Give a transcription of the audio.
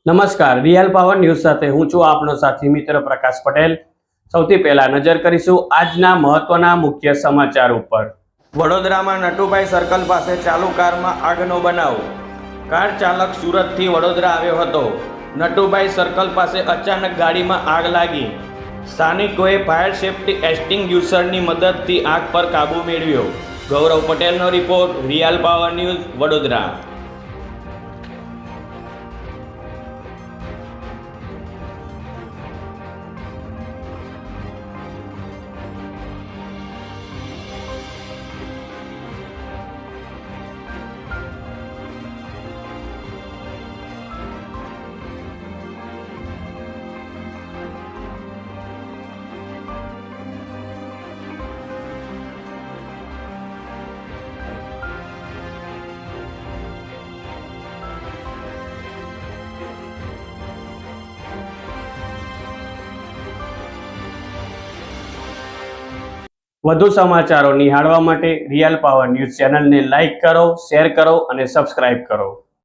નમસ્કાર, real power news સાથે હું છું આપનો સાથી મિત્ર પ્રકાશ પટેલ। સૌથી પહેલા નજર કરીશું આજના મહત્વના મુખ્ય સમાચાર ઉપર। વડોદરામાં નટુભાઈ સર્કલ પાસે ચાલુ કારમાં આગનો બનાવ। કાર ચાલક સુરતથી વડોદરા આવ્યો હતો। નટુભાઈ સર્કલ પાસે અચાનક ગાડીમાં આગ લાગી। સ્થાનિકોએ ફાયર સેફ્ટી એક્સટિંગ્યુશરની મદદથી આગ પર કાબૂ મેળવ્યો। ગૌરવ પટેલનો report, real power news, Vadodara. વધુ સમાચારો નિહાળવા માટે રિયલ પાવર ન્યૂઝ ચેનલને લાઇક કરો, શેર કરો અને સબસ્ક્રાઇબ કરો।